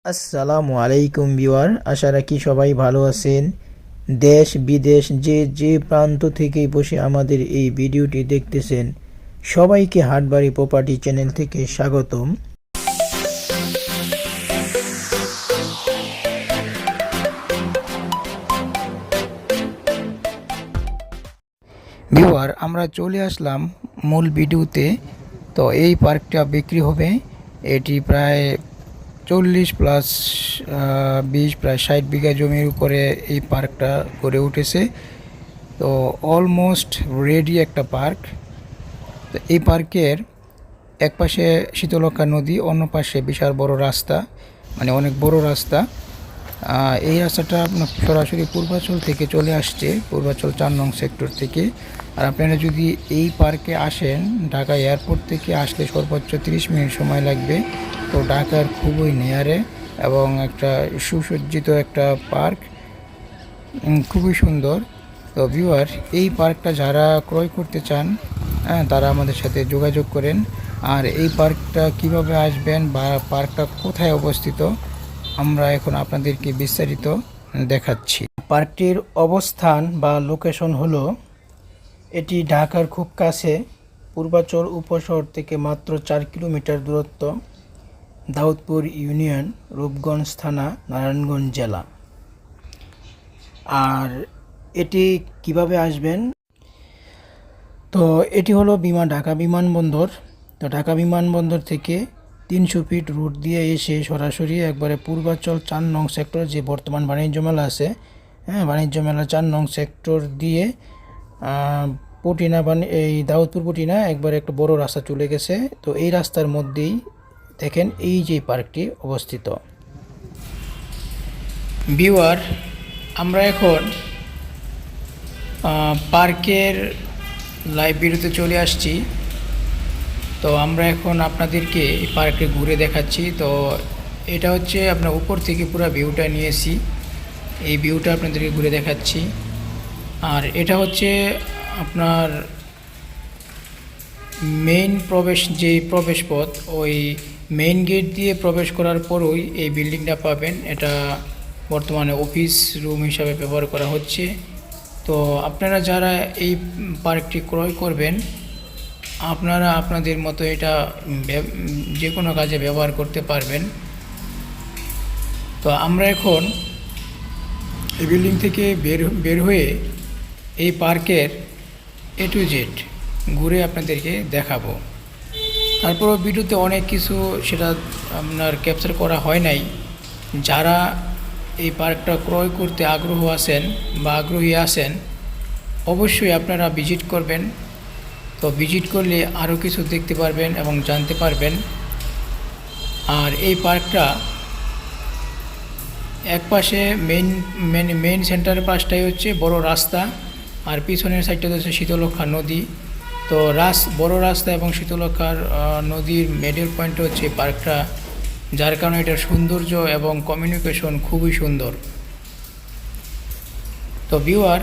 আসসালামু আলাইকুম ভিউয়ার, আশা রাখি সবাই ভালো আছেন। দেশ বিদেশ যে যে প্রান্ত থেকেই বসে আমাদের এই ভিডিওটি দেখতেছেন, সবাইকে হাটবাড়ি প্রপার্টি চ্যানেল থেকে স্বাগতম। ভিউয়ার, আমরা চলে আসলাম মূল ভিডিওতে। তো এই পার্কটা বিক্রি হবে। এটি প্রায় 40+20 প্রায় 60 বিঘা জমির উপরে এই পার্কটা গড়ে উঠেছে। তো অলমোস্ট রেডি একটা পার্ক। তো এই পার্কের এক পাশে শীতলক্ষা নদী, অন্য পাশে বিশাল বড় রাস্তা, মানে অনেক বড় রাস্তা। এই রাস্তাটা আপনার সরাসরি পূর্বাচল থেকে চলে আসছে, পূর্বাচল 4 নং সেক্টর থেকে। আর আপনারা যদি এই পার্কে আসেন, ঢাকা এয়ারপোর্ট থেকে আসলে সর্বোচ্চ 30 মিনিট সময় লাগবে। তো ঢাকার খুবই নিয়ারে এবং একটা সুসজ্জিত একটা পার্ক, খুবই সুন্দর। তো ভিউয়ার, এই পার্কটা যারা ক্রয় করতে চান, তারা আমাদের সাথে যোগাযোগ করেন। আর এই পার্কটা কিভাবে আসবেন বা পার্কটা কোথায় অবস্থিত, আমরা এখন আপনাদেরকে বিস্তারিত দেখাচ্ছি। পার্কটির অবস্থান বা লোকেশন হলো, এটি ঢাকার খুব কাছে, পূর্বাচল উপশহর থেকে মাত্র 4 কিলোমিটার দূরত্ব, দাউদপুর ইউনিয়ন, রূপগঞ্জ থানা, নারায়ণগঞ্জ জেলা। আর এটি কিভাবে আসবেন, তো এটি হলো ঢাকা বিমানবন্দর। তো ঢাকা বিমানবন্দর থেকে 300 ফিট রুট দিয়ে এসে সরাসরি একবারে পূর্বাচল 4 নং সেক্টর, যে বর্তমান বাণিজ্য মেলা আছে, বাণিজ্য মেলা 4 নং সেক্টর দিয়ে পটিনা, এই দাউদপুর পটিনা একবারে একটা বড় রাস্তা চলে গেছে। তো এই রাস্তার মধ্যেই দেখেন এই যে পার্কটি অবস্থিত। ভিউয়ার, আমরা এখন পার্কের লাইভ ভিডিওতে চলে আসছি। তো আমরা এখন আপনাদেরকে এই পার্কে ঘুরে দেখাচ্ছি। তো এটা হচ্ছে আপনার উপর থেকে পুরো ভিউটা নিয়েছি, এই ভিউটা আপনাদেরকে ঘুরে দেখাচ্ছি। আর এটা হচ্ছে আপনার মেইন প্রবেশ, যে প্রবেশ পথ, ওই মেইন গেট দিয়ে প্রবেশ করার পরই এই বিল্ডিংটা পাবেন। এটা বর্তমানে অফিস রুম হিসাবে ব্যবহার করা হচ্ছে। তো আপনারা যারা এই পার্কটি ক্রয় করবেন, আপনারা আপনাদের মতো এটা যে কোনো কাজে ব্যবহার করতে পারবেন। তো আমরা এখন এই বিল্ডিং থেকে বের হয়ে এই পার্কের A to Z ঘুরে আপনাদেরকে দেখাবো। তারপরও ভিডিওতে অনেক কিছু সেটা আপনার ক্যাপচার করা হয় নাই। যারা এই পার্কটা ক্রয় করতে আগ্রহী আছেন, অবশ্যই আপনারা ভিজিট করবেন। তো ভিজিট করলে আরও কিছু দেখতে পারবেন এবং জানতে পারবেন। আর এই পার্কটা এক পাশে মেইন সেন্টারের পাশটাই হচ্ছে বড় রাস্তা, আর পিছনের সাইডটা হচ্ছে শীতলক্ষা নদী। তো বড় রাস্তা এবং শীতলক্ষার নদীর মিডল পয়েন্ট হচ্ছে পার্কটা, যার কারণে এটার সৌন্দর্য এবং কমিউনিকেশন খুবই সুন্দর। তো ভিউয়ার,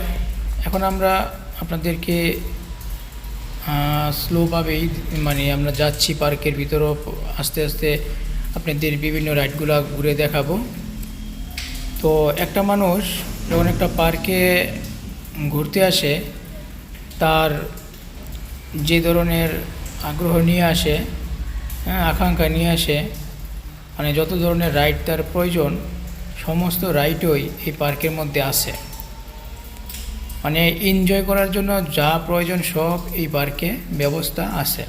এখন আমরা আপনাদেরকে স্লোভাবেই, মানে আমরা যাচ্ছি পার্কের ভিতরও আস্তে আস্তে আপনাদের বিভিন্ন রাইডগুলো ঘুরে দেখাবো। তো একটা মানুষ যখন একটা পার্কে ঘুরতে আসে, তার যে ধরনের আগ্রহ নিয়ে আসে, আকাঙ্ক্ষা নিয়ে আসে, মানে যত ধরনের রাইড তার প্রয়োজন, সমস্ত রাইডই এই পার্কের মধ্যে আছে। মানে এনজয় করার জন্য যা প্রয়োজন সব এই পার্কে ব্যবস্থা আছে।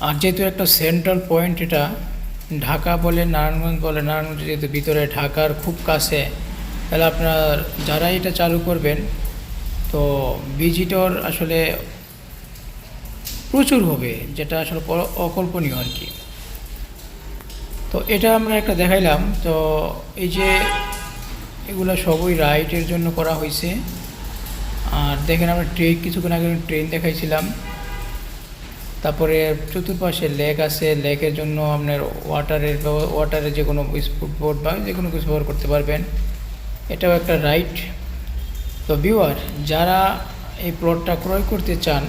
আর যেহেতু একটা সেন্ট্রাল পয়েন্ট, এটা ঢাকা বলে নারায়ণগঞ্জ বলে, নারায়ণগঞ্জ যেহেতু ভিতরে ঢাকার খুব কাছে, তাহলে আপনার যারা এটা চালু করবেন, তো ভিজিটর আসলে প্রচুর হবে, যেটা আসলে অকল্পনীয় আর কি। তো এটা আমরা একটা দেখাইলাম। তো এই যে এগুলো সবই রাইডের জন্য করা হয়েছে। আর দেখেন, আমরা কিছুক্ষণ আগে ট্রেন দেখাইছিলাম। তারপরে চতুর্পাশে লেক আছে, লেকের জন্য আপনার ওয়াটারের যে কোনো স্পিডবোট বা যে কোনো কিছু ব্যবহার করতে পারবেন। এটাও একটা রাইড। তো ভিউয়ার, যারা এই প্লটটা ক্রয় করতে চান,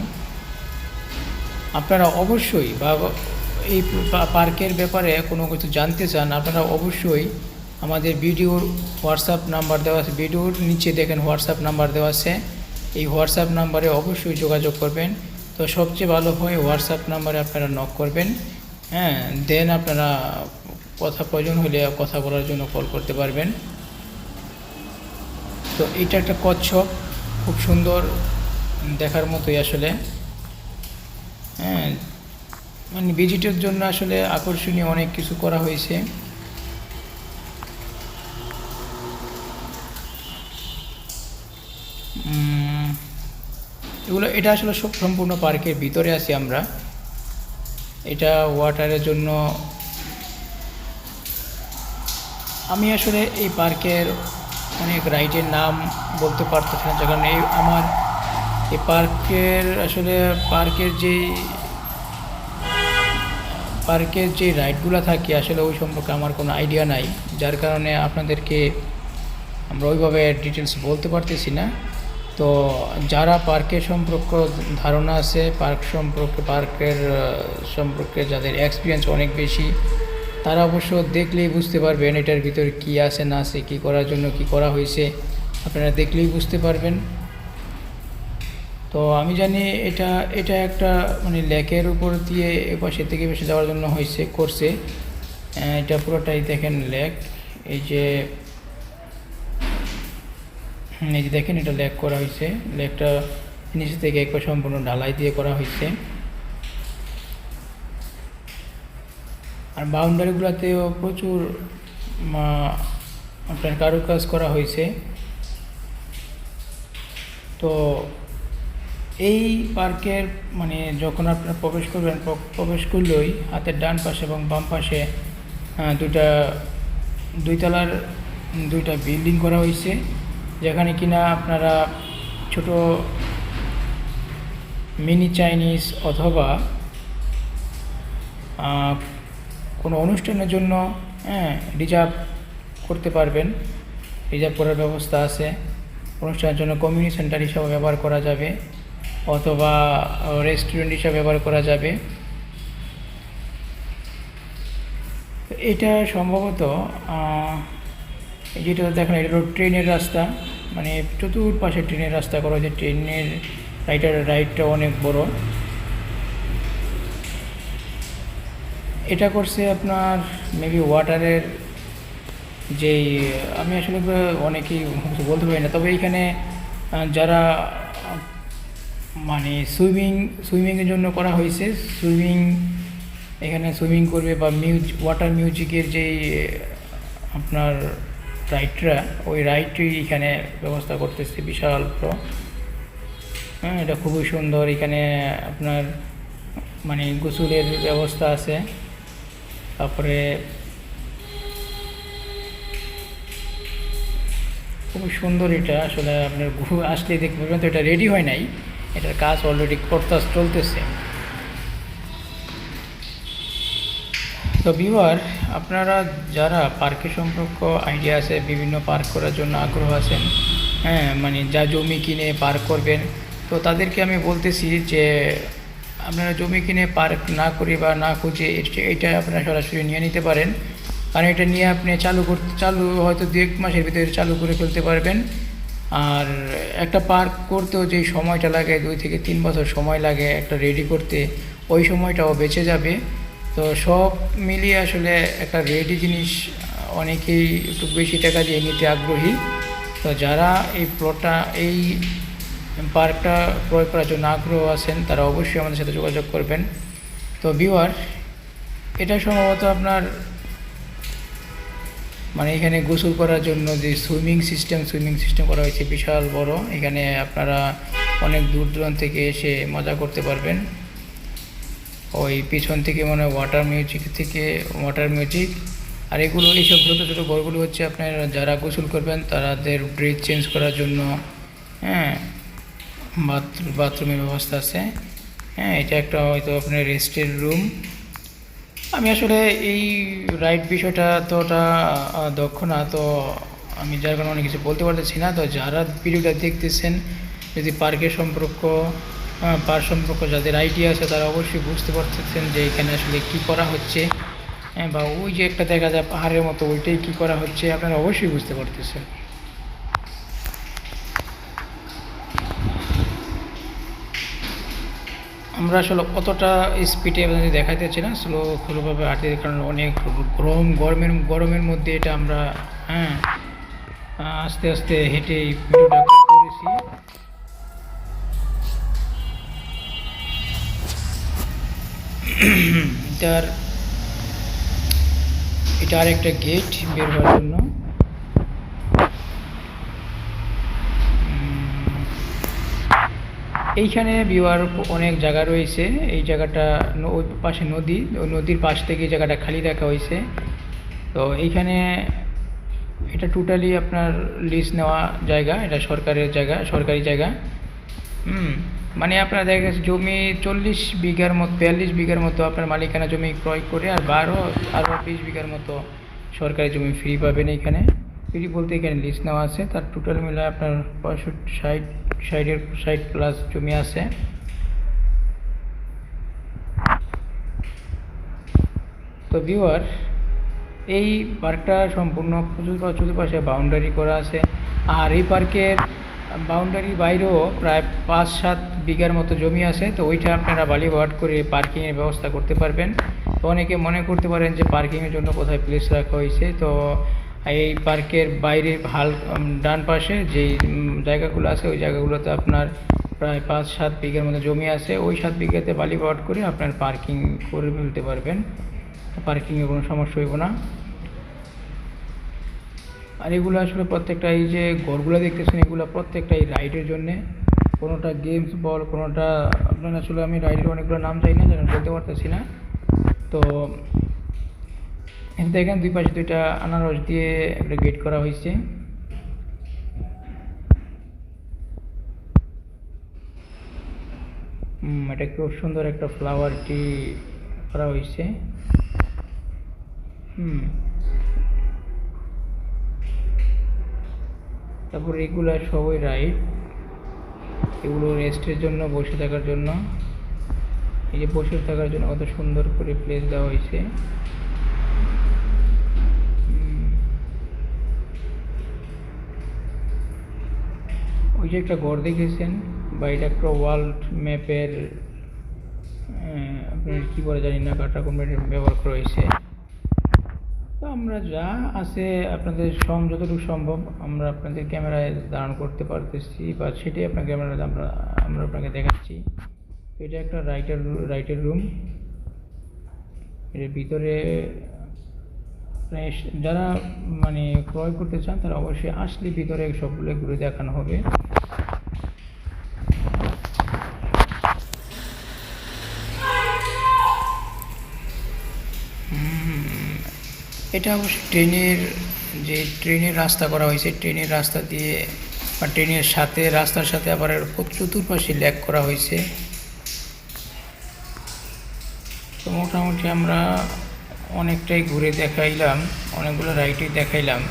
আপনারা অবশ্যই বা এই পার্কের ব্যাপারে কোনো কিছু জানতে চান, আপনারা অবশ্যই আমাদের ভিডিওর হোয়াটসঅ্যাপ নাম্বার দেওয়া আছে, ভিডিওর নিচে দেখেন হোয়াটসঅ্যাপ নাম্বার দেওয়া আছে, এই হোয়াটসঅ্যাপ নাম্বারে অবশ্যই যোগাযোগ করবেন। তো সবচেয়ে ভালো হয় হোয়াটসঅ্যাপ নাম্বারে আপনারা নক করবেন, হ্যাঁ, দেন আপনারা প্রয়োজন হলে কথা বলার জন্য কল করতে পারবেন। তো এটা একটা কচ্ছপ, খুব সুন্দর দেখার মতোই আসলে, হ্যাঁ, মানে ভিজিটের জন্য আসলে আকর্ষণীয় অনেক কিছু করা হয়েছে। এটা আসলে সম্পূর্ণ পার্কের ভিতরে আছি আমরা। এটা ওয়াটারের জন্য আমি আসলে এই পার্কের অনেক রাইডের নাম বলতে পারতেছি না, যার কারণে আমার এই পার্কের আসলে পার্কের যে রাইডগুলো থাকে আসলে ওই সম্পর্কে আমার কোনো আইডিয়া নাই, যার কারণে আপনাদেরকে আমরা ওইভাবে ডিটেলস বলতে পারতেছি না। তো যারা পার্কের সম্পর্কে ধারণা আছে, পার্কের সম্পর্কে যাদের এক্সপিরিয়েন্স অনেক বেশি, তারা অবশ্য দেখলেই বুঝতে পারবেন এটার ভিতরে কী আছে না আছে, কী করার জন্য কী করা হয়েছে, আপনারা দেখলেই বুঝতে পারবেন। তো আমি জানি এটা একটা মানে লেকের উপর দিয়ে এপাশে থেকে বেশি যাওয়ার জন্য করছে। এটা পুরোটাই দেখেন লেক, এই যে দেখেন এটা লেক করা হয়েছে, লেকটা নিচে থেকে একবার সম্পূর্ণ ঢালাই দিয়ে করা হয়েছে। আর বাউন্ডারিগুলোতেও প্রচুর আপনার কারুকাজ করা হয়েছে। তো এই পার্কের মানে যখন আপনারা প্রবেশ করবেন, প্রবেশ করলেই হাতের ডান পাশে এবং বাম পাশে দুই তলার দুইটা বিল্ডিং করা হয়েছে, যেখানে কিনা আপনারা ছোট মিনি চাইনিজ অথবা কোনো অনুষ্ঠানের জন্য রিজার্ভ করতে পারবেন, রিজার্ভ করার ব্যবস্থা আছে। অনুষ্ঠানের জন্য কমিউনিটি সেন্টার হিসাবে ব্যবহার করা যাবে অথবা রেস্টুরেন্ট হিসাবে ব্যবহার করা যাবে। এটা সম্ভবত যেটা দেখেন এটা হলো ট্রেনের রাস্তা, মানে চতুর্পাশে ট্রেনের রাস্তা করা হয়েছে। ট্রেনের রাইডটা অনেক বড়। এটা করছে আপনার মেবি ওয়াটারের যেই, আমি আসলে অনেকেই বলতে পারি না, তবে এইখানে যারা মানে সুইমিংয়ের জন্য করা হয়েছে, এখানে সুইমিং করবে বা ওয়াটার মিউজিকের যেই আপনার রাইডরা, ওই রাইডটি এখানে ব্যবস্থা করতেছে বিশাল বড়। হ্যাঁ, এটা খুবই সুন্দর। এখানে আপনার মানে গোসলের ব্যবস্থা আছে। তারপরে খুবই সুন্দর, এটা আসলে আপনার আসলে দেখতে পাবেন। তো এটা রেডি হয় নাই, এটার কাজ অলরেডি চলতেছে। তো ভিউয়ার, আপনারা যারা পার্কের সম্পর্ক আইডিয়া আছে, বিভিন্ন পার্ক করার জন্য আগ্রহ আছেন, হ্যাঁ, মানে যা জমি কিনে পার্ক করবেন, তো তাদেরকে আমি বলতেছি যে আপনারা জমি কিনে পার্ক না করে বা না খুঁজে এটা আপনারা সরাসরি নিয়ে নিতে পারেন। কারণ এটা নিয়ে আপনি চালু হয়তো 2-1 মাসের ভিতরে চালু করে ফেলতে পারবেন। আর একটা পার্ক করতেও যেই সময়টা লাগে, 2 থেকে 3 বছর সময় লাগে একটা রেডি করতে, ওই সময়টাও বেঁচে যাবে। তো সব মিলিয়ে আসলে একটা রেডি জিনিস অনেকেই একটু বেশি টাকা দিয়ে নিতে আগ্রহী। তো যারা এই পার্কটা ক্রয় করার জন্য আগ্রহ আছেন, তারা অবশ্যই আমাদের সাথে যোগাযোগ করবেন। তো ভিউয়ার, এটা সম্ভবত আপনার মানে এখানে গোসল করার জন্য যে সুইমিং সিস্টেম করা হয়েছে বিশাল বড়। এখানে আপনারা অনেক দূর দূরান্ত থেকে এসে মজা করতে পারবেন। ওই পিছন থেকে মানে ওয়াটার মিউজিক। আর এইসব ছোটো ছোটো ঘরগুলো হচ্ছে আপনার যারা গোসল করবেন তাদের ড্রেস চেঞ্জ করার জন্য, হ্যাঁ, বাথরুমের ব্যবস্থা আছে। হ্যাঁ, এটা একটা হয়তো আপনার রেস্টের রুম। আমি আসলে এই রাইড বিষয়টা অতটা দক্ষ না, তো আমি যার কারণে অনেক কিছু বলতে পারতেছি না। তো যারা ভিডিওটা দেখতেছেন, যদি পার্কের সম্পর্ক পার সম্পর্কে যাদের আইডিয়া আছে তারা অবশ্যই বুঝতে পারতেছেন যে এখানে আসলে কী করা হচ্ছে। হ্যাঁ, বা ওই যে একটা দেখা যায় পাহাড়ের মতো, ওইটাই কী করা হচ্ছে আপনারা অবশ্যই বুঝতে পারতেছেন। আমরা আসলে অতটা স্পিডে আপনাদের দেখাইতেছি না, স্লোভাবে হাঁটতে, কারণ অনেক গরমের মধ্যে এটা আমরা হ্যাঁ আস্তে আস্তে হেঁটে এই ভিডিওটা করেছি। এটার এটা আর একটা গেট বের হওয়ার জন্য। এইখানে বিওয়ার অনেক জায়গা রয়েছে। এই জায়গাটা ওই পাশে নদী, ওই নদীর পাশ থেকে এই জায়গাটা খালি রাখা হয়েছে। তো এইখানে এটা টোটালি আপনার লিজ নেওয়া জায়গা, এটা সরকারের জায়গা, সরকারি জায়গা। মানে আপনার দেখা গেছে জমি 40 বিঘার মতো, 42 বিঘার মতো আপনার মালিকানা জমি ক্রয় করে, আর আরও 20 বিঘার মতো সরকারি জমি ফ্রি পাবেন। এখানে ফ্রি বলতে এখানে লিজ নেওয়া আছে, তার টোটাল মিলে আপনার 60 প্লাস জমি আছে। তো ভিউয়ার, এই পার্কটা সম্পূর্ণ চতুর্পাশে বাউন্ডারি করা আছে। আর এই পার্কের বাউন্ডারি বাইরেও প্রায় 5-7 বিঘার মতো জমি আছে। তো ওইটা আপনারা বালি ওয়াট করে পার্কিংয়ের ব্যবস্থা করতে পারবেন। তো অনেকে মনে করতে পারেন যে পার্কিংয়ের জন্য কোথায় প্লেস রাখা হয়েছে। তো এই পার্কের বাইরে ডান পাশে যেই জায়গাগুলো আছে, ওই জায়গাগুলোতে আপনার প্রায় 5-7 বিঘার মতো জমি আছে। ওই 7 বিঘাতে বালি ওয়াট করে আপনার পার্কিং করে ফেলতে পারবেন, পার্কিংয়ে কোনো সমস্যা হইব না। আর এগুলো আসলে প্রত্যেকটা, এই যে ঘরগুলো দেখতেছেন, এগুলো প্রত্যেকটাই রাইডের জন্যে। কোনোটা গেমস বল, কোনোটা আপনার আসলে আমি রাইডের অনেকগুলো নাম চাই না, যেন বলতে পারতেছি না। তো দেখেন দুই পাশে দুইটা আনারস দিয়ে একটা গেট করা হয়েছে। এটা খুব সুন্দর একটা ফ্লাওয়ার ট্রি করা হয়েছে। তারপর এগুলো সবই রাইড, এগুলো রেস্টের জন্য, বসে থাকার জন্য। এই যে বসে থাকার জন্য কত সুন্দর করে প্লেস দেওয়া হয়েছে। ওই যে একটা ঘর দেখেছেন, বা এটা একটা ওয়ার্ল্ড ম্যাপের আপনার কী বলে জানি না, কাটা কম্পিউটার ব্যবহার করা হয়েছে। তো আমরা যা আছে আপনাদের যতটুকু সম্ভব আমরা আপনাদের ক্যামেরায় ধারণ করতে পারতেছি, বা সেটাই আপনার ক্যামেরায় আমরা আপনাকে দেখাচ্ছি। এটা একটা রাইটের রুম। এর ভিতরে যারা মানে ক্রয় করতে চান তারা অবশ্যই আসলে ভিতরে সবগুলো ঘুরে দেখানো হবে। এটা অবশ্যই ট্রেনের রাস্তা করা হয়েছে। ট্রেনের রাস্তা দিয়ে বা ট্রেনের সাথে, রাস্তার সাথে আবার চতুর্পাশে ল্যাক করা হয়েছে। তো মোটামুটি আমরা অনেকটাই ঘুরে দেখাইলাম, অনেকগুলো রাইডই দেখাইলাম।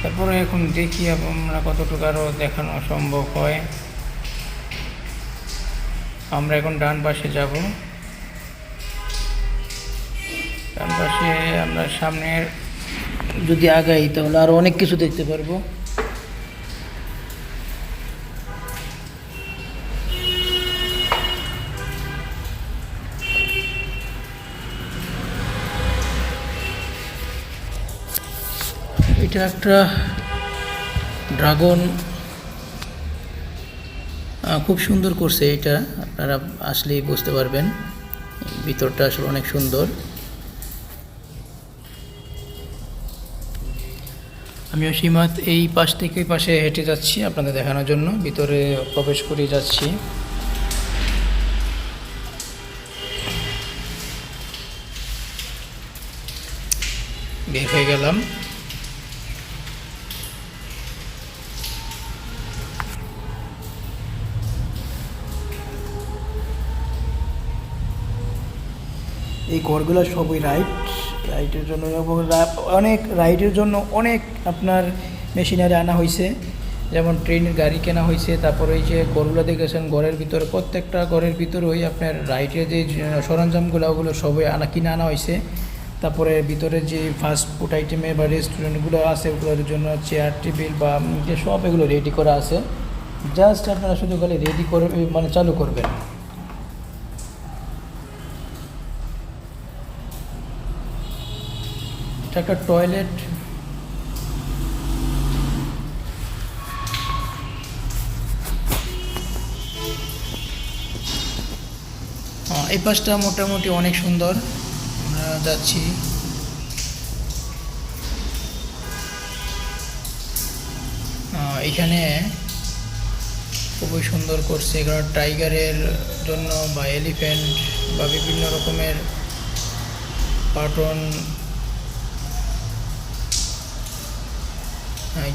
তারপরে এখন দেখি আমরা কতটুকু আরও দেখানো সম্ভব হয়। আমরা এখন ডান পাশে যাব। ডান পাশে আমরা সামনের যদি আগাই তাহলে আরও অনেক কিছু দেখতে পারবো। এটা একটা ড্রাগন, খুব সুন্দর করছে। এটা আপনারা আসলেই বুঝতে পারবেন, ভিতরটা আসলে অনেক সুন্দর। আমি অসীমাত এই পাশ থেকে পাশে হেঁটে যাচ্ছি আপনাদের দেখানোর জন্য, ভিতরে প্রবেশ করে যাচ্ছি। বের হয়ে গেলাম। এই ঘরগুলো সবই রাইডের জন্য, অনেক রাইডের জন্য অনেক আপনার মেশিনারি আনা হয়েছে। যেমন ট্রেনের গাড়ি কেনা হয়েছে, তারপরে ওই যে ঘরগুলো দেখেছেন, ঘরের ভিতরে প্রত্যেকটা ঘরের ভিতরে ওই আপনার রাইটের যে সরঞ্জামগুলো ওগুলো সবই কিনে আনা হয়েছে। তারপরে ভিতরে যে ফাস্ট ফুড আইটেমের বা রেস্টুরেন্টগুলো আছে ওগুলোর জন্য চেয়ার টেবিল বা যে সব এগুলো রেডি করা আছে। জাস্ট আপনারা শুধু খালি রেডি করে মানে চালু করবেন। এটা একটা টয়লেট। এই পাশটা মোটামুটি অনেক সুন্দর। আমরা যাচ্ছি। এখানে খুবই সুন্দর করছে, এখানে টাইগারের জন্য বা এলিফ্যান্ট বা বিভিন্ন রকমের কার্টুন।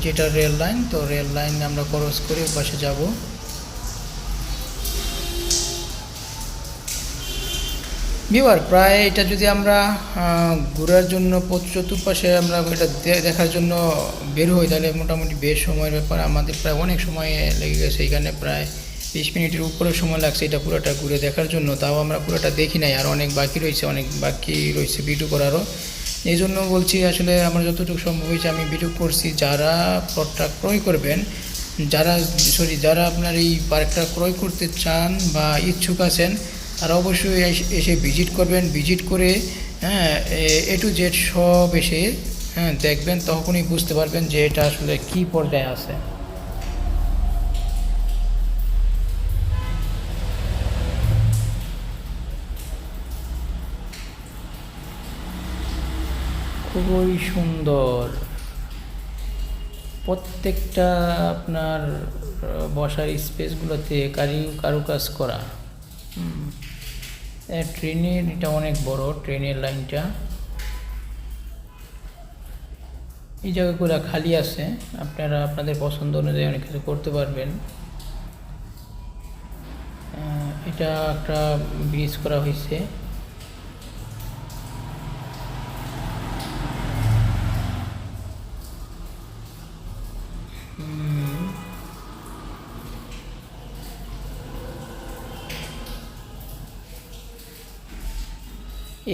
যেটা রেল লাইন, তো রেল লাইন আমরা ক্রস করে পাশে যাব। ভিউয়ার প্রায় এটা যদি আমরা ঘোরার জন্য চতুর্পাশে আমরা এটা দেখার জন্য বের হই, তাহলে মোটামুটি বেশ সময়ের ব্যাপার। আমাদের প্রায় অনেক সময় লেগে গেছে, এখানে প্রায় 20 মিনিটের উপরে সময় লাগছে এটা পুরোটা ঘুরে দেখার জন্য। তাও আমরা পুরোটা দেখি নাই, আর অনেক বাকি রয়েছে ভিডিও করারও। এই জন্য বলছি, আসলে আমার যতটুকু সম্ভব হয়েছে আমি ভিডিও করছি। যারা প্লটটা ক্রয় করবেন, যারা আপনার এই পার্কটা ক্রয় করতে চান বা ইচ্ছুক আছেন, তারা অবশ্যই এসে ভিজিট করবেন। ভিজিট করে A to Z সব এসে দেখবেন, তখনই বুঝতে পারবেন যে এটা আসলে কী পর্যায়ে আছে। খুবই সুন্দর প্রত্যেকটা আপনার বসার স্পেসগুলোতে কারুকাজ করা। ট্রেনের এটা অনেক বড়, ট্রেনের লাইনটা। এই জায়গাগুলো খালি আছে, আপনারা আপনাদের পছন্দ অনুযায়ী অনেক কিছু করতে পারবেন। এটা একটা ব্রিজ করা হয়েছে।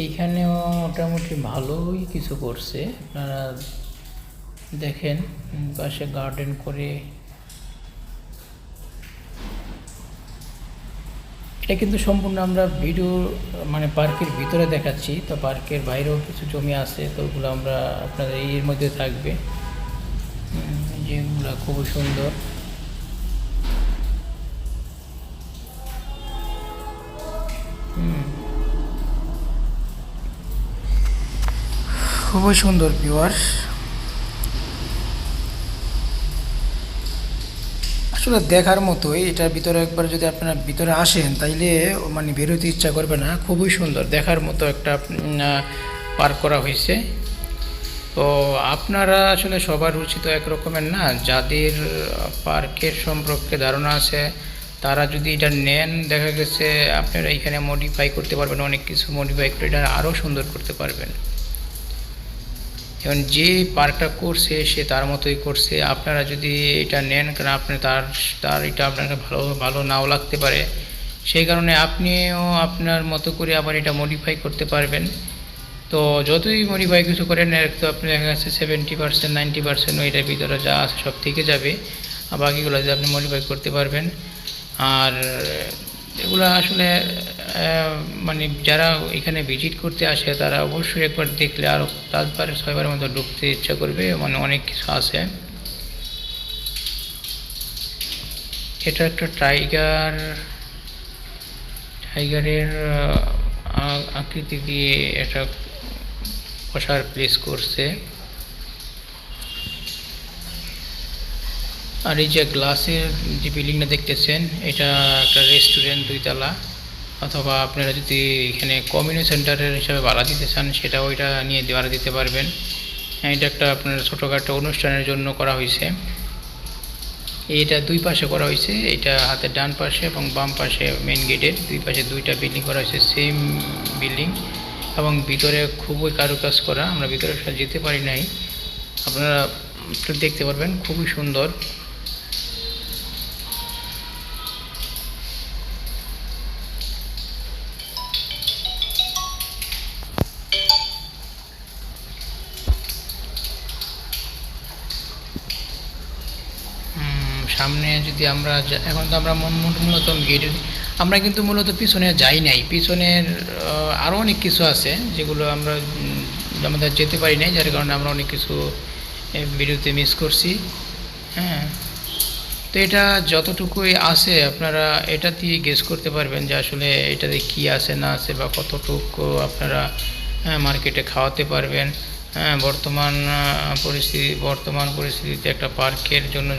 এইখানেও মোটামুটি ভালোই কিছু করছে, আপনারা দেখেন পাশে গার্ডেন করে। এটা কিন্তু সম্পূর্ণ আমরা ভিডিও মানে পার্কের ভিতরে দেখাচ্ছি, তো পার্কের বাইরেও কিছু জমি আছে, তো ওগুলো আমরা আপনাদের এর মধ্যে থাকবে, যেগুলো খুবই সুন্দর। খুবই সুন্দর ভিউয়ার্স। আসলে দেখার মতোই, এটার ভিতরে একবার যদি আপনারা ভিতরে আসেন তাইলে মানে বেরোতে ইচ্ছা করবে না। খুবই সুন্দর দেখার মতো একটা পার্ক করা হয়েছে। তো আপনারা আসলে সবার রুচি তো একরকমের না। যাদের পার্কের সম্পর্কে ধারণা আছে তারা যদি এটা নেন, দেখা গেছে আপনারা এখানে মডিফাই করতে পারবেন, অনেক কিছু মডিফাই করে এটা আরও সুন্দর করতে পারবেন। এখন যে পার্কটা করছে সে তার মতোই করছে। আপনারা যদি এটা নেন, কারণ আপনি তার এটা আপনাকে ভালো নাও লাগতে পারে, সেই কারণে আপনিও আপনার মতো করে আবার এটা মডিফাই করতে পারবেন। তো যতই মডিফাই কিছু করেন, তো আপনি দেখা যাচ্ছে 70% 90% ওইটার ভিতরে যা আছে সব থেকে যাবে, আর বাকিগুলো যদি আপনি মডিফাই করতে পারবেন। আর এগুলো আসলে মানে যারা এখানে ভিজিট করতে আসে তারা অবশ্যই একবার দেখলে আরও 5-6বারের মতো ঢুকতে ইচ্ছা করবে, মানে অনেক কিছু আছে। এটা একটা টাইগারের আকৃতি দিয়ে একটা বসার প্লেস করছে। আর এই যে গ্লাসের যে বিল্ডিংটা দেখতেছেন, এটা একটা রেস্টুরেন্ট 2 তলা, অথবা আপনারা যদি এখানে কমিউনিটি সেন্টারের হিসাবে ভাড়া দিতে চান সেটাও এটা নিয়ে ভাড়া দিতে পারবেন। এটা একটা আপনার ছোটোখাটো অনুষ্ঠানের জন্য করা হয়েছে। এটা 2 পাশে করা হয়েছে, এটা হাতের ডান পাশে এবং বাম পাশে মেন গেটের 2 পাশে 2টা বিল্ডিং করা হয়েছে, সেম বিল্ডিং, এবং ভিতরে খুবই কারুকাজ করা। আমরা ভিতরে যেতে পারি নাই, আপনারা একটু দেখতে পারবেন, খুবই সুন্দর। সামনে যদি আমরা এখন তো আমরা মূলত গেটের আমরা কিন্তু মূলত পিছনে যাই নাই, পিছনের আরও অনেক কিছু আছে যেগুলো আমরা আমাদের যেতে পারি নাই, যার কারণে আমরা অনেক কিছু ভিডিওতে মিস করছি। হ্যাঁ, তো এটা যতটুকুই আছে আপনারা এটা দিয়ে গেস করতে পারবেন যে আসলে এটাতে কী আছে না আছে বা কতটুকু আপনারা মার্কেটে খাওয়াতে পারবেন। হ্যাঁ, বর্তমান পরিস্থিতিতে একটা পার্কের জন্য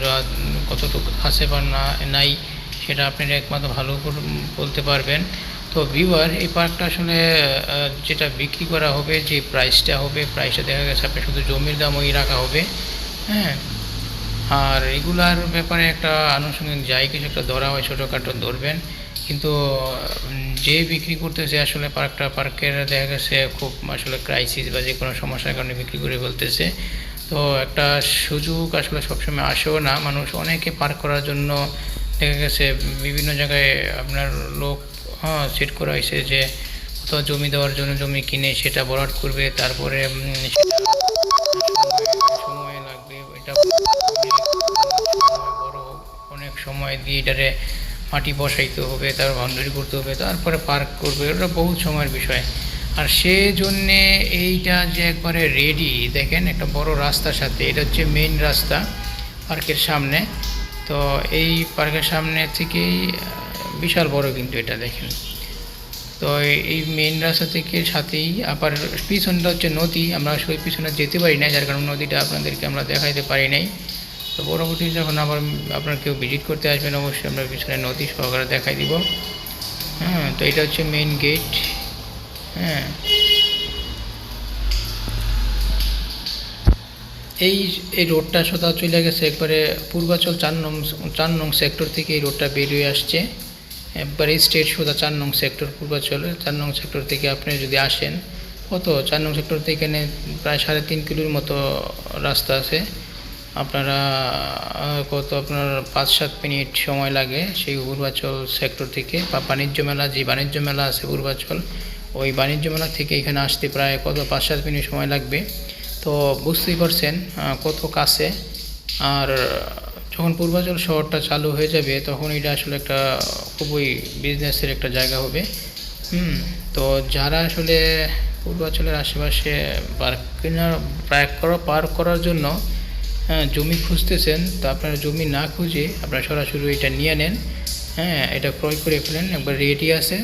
কতটুকু আছে বা নাই সেটা আপনারা একমাত্র ভালো করে বলতে পারবেন। তো ভিউয়ার, এই পার্কটা আসলে যেটা বিক্রি করা হবে, যে প্রাইসটা হবে, প্রাইসটা দেখা গেছে আপনি শুধু জমির দাম ওই রাখা হবে। হ্যাঁ, আর এগুলার ব্যাপারে একটা আনুষঙ্গিক যাই কিছু একটা ধরা হয়, ছোটোখাটো ধরবেন, কিন্তু যে বিক্রি করতেছে আসলে পার্কের দেখা গেছে খুব আসলে ক্রাইসিস বা যে কোনো সমস্যার কারণে বিক্রি করে ফেলতেছে। তো একটা সুযোগ আসলে সবসময় আসেও না, মানুষ অনেকে পার্ক করার জন্য দেখা গেছে বিভিন্ন জায়গায় আপনার লোক সেট করা হয়েছে যে কোথাও জমি দেওয়ার জন্য জমি কিনে সেটা ভরাট করবে, তারপরে সময় লাগবে, এটা বড় অনেক সময় দিয়ে এটারে মাটি বসাইতে হবে, তার বাউন্ডারি করতে হবে, তারপরে পার্ক করবে, ওটা বহুত সময়ের বিষয়। আর সেজন্যে এইটা যে একবারে রেডি, দেখেন একটা বড় রাস্তার সাথে, এটা হচ্ছে মেইন রাস্তা পার্কের সামনে। তো এই পার্কের সামনে থেকেই বিশাল বড় কিন্তু এটা দেখেন। তো এই মেইন রাস্তা থেকে সাথেই আবার পিছনটা হচ্ছে নদী, আমরা আসলে পিছনে যেতে পারি না, যার কারণে নদীটা আপনাদেরকে আমরা দেখাইতে পারি নাই। তো পরবর্তী যখন আবার আপনারা কেউ ভিজিট করতে আসবেন অবশ্যই আমরা পিছনে নদী সহকারে দেখাই দিব। হ্যাঁ, তো এটা হচ্ছে মেইন গেট। হ্যাঁ, এই এই রোডটা সোজা চলে গেছে একবারে পূর্বাচল 4 নং সেক্টর থেকে এই রোডটা বেরিয়ে আসছে একবারে স্ট্রেট সোজা 4 নং সেক্টর পূর্বাচলের 4 নং সেক্টর থেকে আপনি যদি আসেন, কত 4 নং সেক্টর থেকে এখানে প্রায় 3.5 কিলোর মতো রাস্তা আছে। আপনারা আপনার 5-7 মিনিট সময় লাগে সেই পূর্বাচল সেক্টর থেকে, বা বাণিজ্য মেলা আছে পূর্বাচল, ওই বাণিজ্য মেলা থেকে এখানে আসতে প্রায় 5-7 মিনিট সময় লাগবে। তো বুঝতেই পারছেন কত কাছে। আর যখন পূর্বাচল শহরটা চালু হয়ে যাবে তখন এটা আসলে একটা খুবই বিজনেসের একটা জায়গা হবে। তো যারা আসলে পূর্বাচলের আশেপাশে পার্ক করার জন্য জমি খুঁজতেছেন, তো আপনারা জমি না খুঁজে আপনারা সরাসরি এটা নিয়ে নেন। হ্যাঁ, এটা ক্রয় করে ফেলেন, একবার রেডি আছে,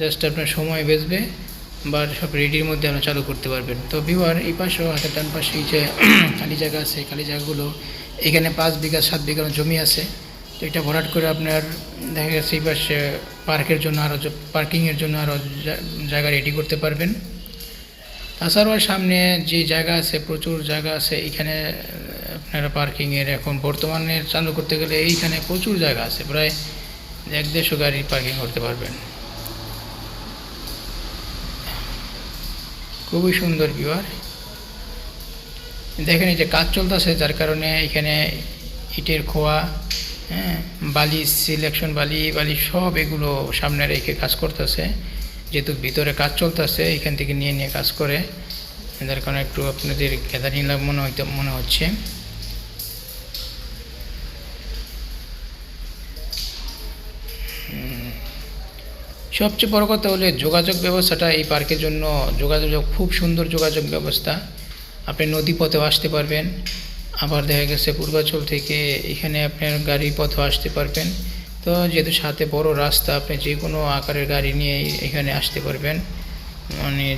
জাস্ট আপনার সময় বেচবে বা সব রেডির মধ্যে আপনারা চালু করতে পারবেন। তো ভিউয়ার, এই পাশেও হাতের ডান পাশে যে খালি জায়গা আছে, খালি জায়গাগুলো এখানে 5 বিঘা 7 বিঘা জমি আছে। তো এটা ভরাট করে আপনার দেখা গেছে এই পাশে পার্কের জন্য আরও পার্কিংয়ের জন্য আরও জায়গা রেডি করতে পারবেন। তাছাড়াও সামনে যে জায়গা আছে, প্রচুর জায়গা আছে এখানে আপনারা পার্কিংয়ের, এখন বর্তমানে চালু করতে গেলে এইখানে প্রচুর জায়গা আছে, প্রায় 1-150 গাড়ি পার্কিং করতে পারবেন। খুবই সুন্দর ভিউয়ার, দেখেন এই যে কাজ চলতেছে, যার কারণে এখানে ইটের খোয়া, হ্যাঁ, বালি সিলেকশন, বালি সব এগুলো সামনে রেখে কাজ করতেছে, যেহেতু ভিতরে কাজ চলতেছে এখান থেকে নিয়ে কাজ করে, যার কারণে একটু আপনাদের গ্যাদারিং মনে হচ্ছে। সবচেয়ে বড় কথা হলে যোগাযোগ ব্যবস্থাটা এই পার্কের জন্য খুব সুন্দর যোগাযোগ ব্যবস্থা। আপনি নদী পথেও আসতে পারবেন, আবার দেখা গেছে পূর্বাচল থেকে এখানে আপনার গাড়ি পথেও আসতে পারবেন। তো যেহেতু সাথে বড় রাস্তা, আপনি যে কোনো আকারের গাড়ি নিয়ে এখানে আসতে পারবেন, মানে